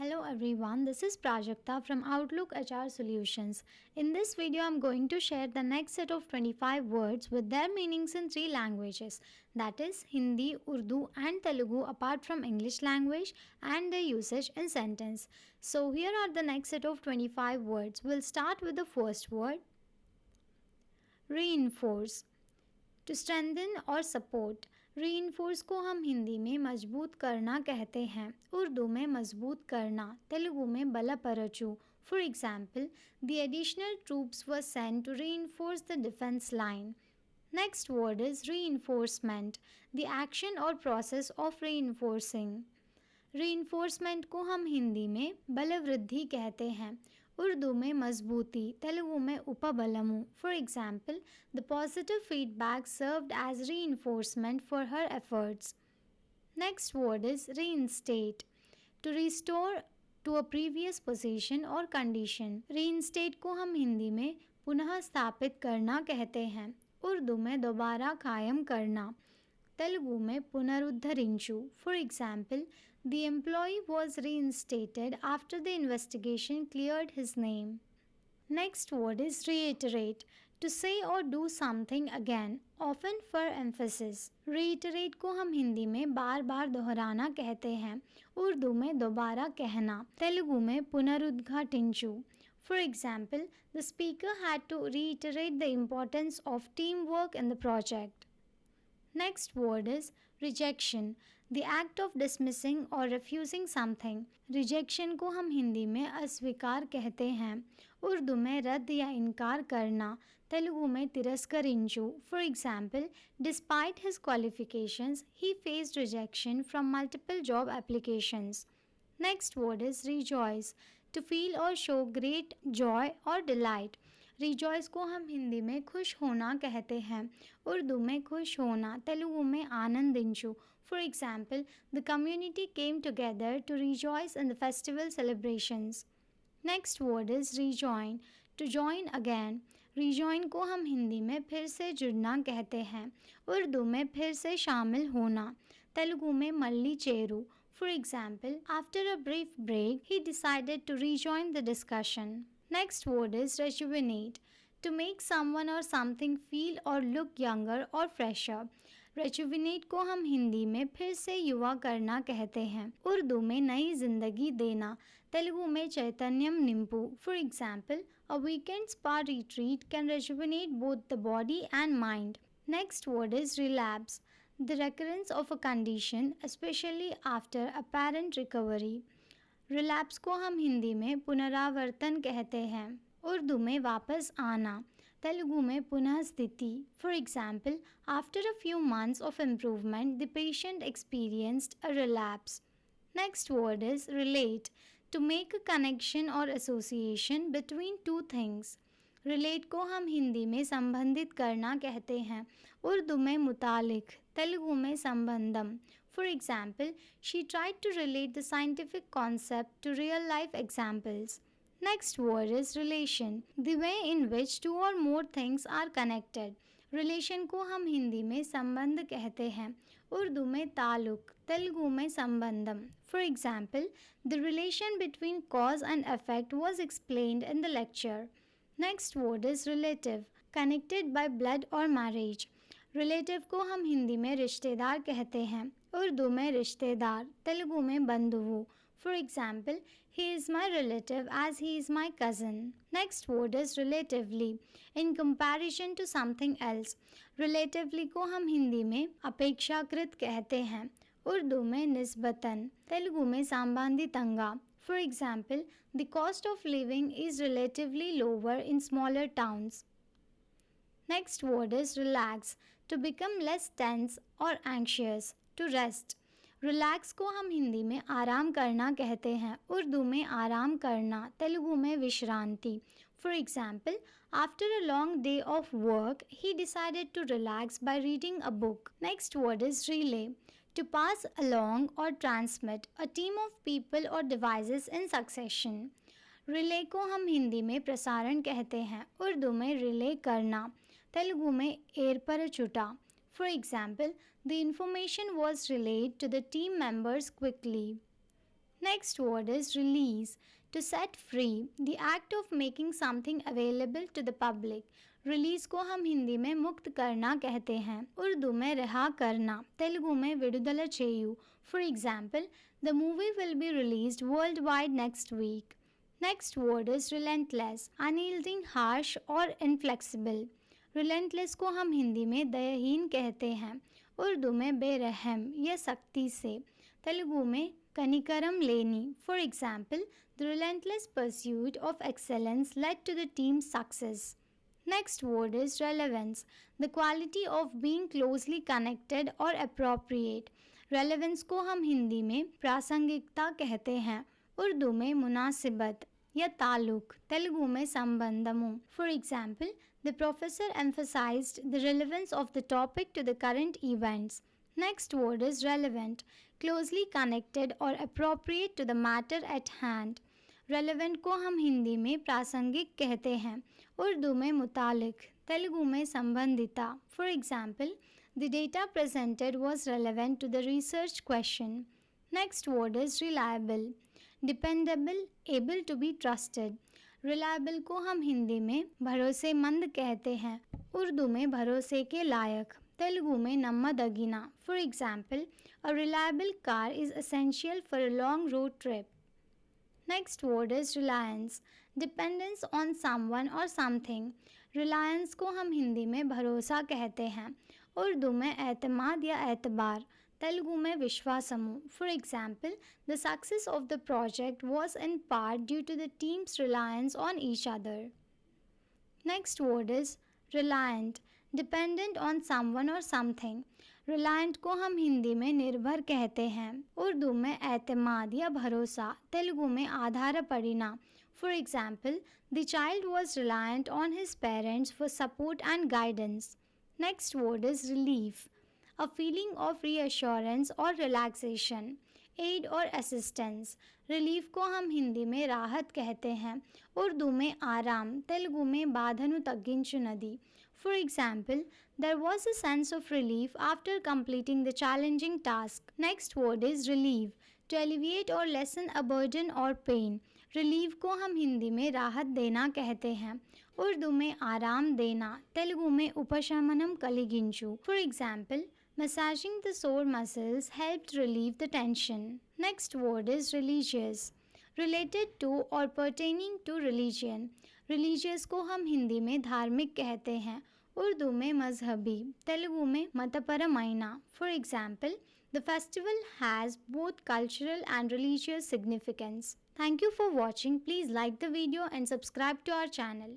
Hello everyone, this is Prajakta from Outlook HR Solutions. In this video, I'm going to share the next set of 25 words with their meanings in three languages, that is Hindi, Urdu and Telugu apart from English language and their usage in sentence. So here are the next set of 25 words. We'll start with the first word, reinforce. To strengthen और support. Reinforce को हम हिंदी में मजबूत करना कहते हैं, उर्दू में मजबूत करना, तेलुगु में बलपरचू। For example, the additional troops were sent to reinforce the defence line. Next word is reinforcement, the action और प्रोसेस ऑफ रीइंफोर्सिंग। रीइंफोर्समेंट को हम हिंदी में बलवृद्धि कहते हैं, उर्दू में मजबूती, तेलुगु में उपबलमु। For example, the positive feedback served as reinforcement for her efforts. Next word is reinstate, to restore to a previous position और कंडीशन। रीइंस्टेट को हम हिंदी में पुनः स्थापित करना कहते हैं, उर्दू में दोबारा कायम करना, तेलुगु में पुनरुद्धरिंचु। For example, the employee was reinstated after the investigation cleared his name. Next word is reiterate, to say or do something again, often for emphasis. Reiterate को हम हिंदी में बार बार दोहराना कहते हैं, उर्दू में दोबारा कहना, तेलुगु में पुनरुद्घाटिंचु। For example, the speaker had to reiterate the importance of teamwork in the project. Next word is rejection, the act of dismissing or refusing something. Rejection को हम हिंदी में अस्वीकार कहते हैं, उर्दू में रद्द या इनकार करना, तेलुगु में तिरस्करिंचु। For example, despite his qualifications, he faced rejection from multiple job applications. Next word is rejoice, to feel or show great joy or delight. Rejoice को हम हिंदी में खुश होना कहते हैं, उर्दू में खुश होना, तेलुगु में आनंदिंचु। For example, the community came together to rejoice in the festival celebrations. Next word is rejoin, to join again. Rejoin को हम हिंदी में फिर से जुड़ना कहते हैं, उर्दू में फिर से शामिल होना, तेलुगु में मल्ली चेरू। For example, after a brief break he decided to rejoin the discussion. Next word is rejuvenate, to make someone or something feel or look younger or fresher. Rejuvenate को हम हिंदी में फिर से युवा करना कहते हैं, उर्दू में नई जिंदगी देना, तेलुगु में चैतन्यम निंपु। For example, a weekend spa retreat can rejuvenate both the body and mind. Next word is relapse, the recurrence of a condition, especially after apparent recovery. Relapse को हम हिंदी में पुनरावर्तन कहते हैं, उर्दू में वापस आना, तेलुगु में पुनः स्थिति। For example, after a few months of improvement the patient experienced a relapse. Next word is relate, to make a connection और association between two things. Relate को हम हिंदी में संबंधित करना कहते हैं, उर्दू में मुतालिक, तेलुगु में Sambandam. For example, she tried to relate the scientific concept to real life examples. Next word is relation, the way in which two or more things are connected. Relation को हम हिंदी में संबंध कहते हैं, उर्दू में ताल्लुक, तेलुगु में Sambandam. For example, the relation between cause and effect was explained in the lecture. Next word is relative, connected by blood or marriage. Relative को हम हिंदी में रिश्तेदार कहते हैं, उर्दू में रिश्तेदार, तेलुगु में बंधुओं। For example, he is my relative as he is my cousin. Next word is relatively, in comparison to something else. Relatively को हम हिंदी में अपेक्षाकृत कहते हैं, उर्दू में निस्बतन, तेलुगु में संबंधितंगा। For example, the cost of living is relatively lower in smaller towns. Next word is relax, to become less tense or anxious, to rest. Relax को हम हिंदी में आराम करना कहते हैं, उर्दू में आराम करना, तेलुगु में विश्रांति। For example, after a long day of work, he decided to relax by reading a book. Next word is relay, to pass along or transmit a team of people or devices in succession. Relay को हम हिंदी में प्रसारण कहते हैं, उर्दू में relay करना, तेलुगु में एरपरचुटा। For example, the information was relayed to the team members quickly. Next word is release. To set free, the act of making something available to the public. Release को हम हिंदी में मुक्त करना कहते हैं, उर्दू में रिहा करना, तेलुगु में विडुदला चेयु. For example, the movie will be released worldwide next week. Next word is relentless. Unyielding, harsh और इनफ्लेक्सिबल. रिलेंटलेस को हम हिंदी में दयाहीन कहते हैं, उर्दू में बेरहम या सख्ती से, तेलुगु में कनिकरम लेनी. For example, the relentless pursuit of excellence led to the team's success. Next word is relevance. The quality of being closely connected or appropriate. Relevance को हम हिंदी में प्रासंगिकता कहते हैं, उर्दू में मुनासिबत या ताल्लुक, तेलुगु में संबंधमु. For example, the professor emphasized the relevance of the topic to the current events. Next word is relevant. Closely connected or appropriate to the matter at hand. Relevant को हम हिंदी में प्रासंगिक कहते हैं, उर्दू में मुतालिक, तेलुगु में संबंधिता. For example, the data presented was relevant to the research question. Next word is reliable. Dependable, able to be trusted. Reliable को हम हिंदी में भरोसेमंद कहते हैं, उर्दू में भरोसे के लायक, तेलुगु में नम्मदगिना. For example, a reliable car is essential for a long road trip. Next word is reliance. Dependence on someone or something. Reliance को हम हिंदी में भरोसा कहते हैं, उर्दू में एतमाद या एतबार, तेलुगु में विश्वासमु. For example, the success of the project was in part due to the team's reliance on each other. Next word is reliant. Dependent on someone or something. Reliant को हम हिंदी में निर्भर कहते हैं, उर्दू में एतमाद या भरोसा, तेलुगु में आधारपड़िना. For example, the child was reliant on his parents for support and guidance. Next word is relief. A feeling of reassurance और रिलैक्सेशन, एड और असिस्टेंस. रिलीफ को हम हिंदी में राहत कहते हैं, उर्दू में आराम, तेलुगु में बाधनु तग्गिंचुनदी. For example, there was a sense of relief after completing the challenging task. Next word is relieve. To alleviate or lessen a burden or pain. Relieve को हम हिंदी में राहत देना कहते हैं, उर्दू में आराम देना, तेलुगु में उपशमनम कलिगिंचु. For example, massaging the sore muscles helped relieve the tension. Next word is religious. Related to or pertaining to religion. Religious को हम हिंदी में धार्मिक कहते हैं, उर्दू में मजहबी, तेलुगु में मतपरमाइना. For example, the festival has both cultural and religious significance. Thank you for watching. Please like the video and subscribe to our channel.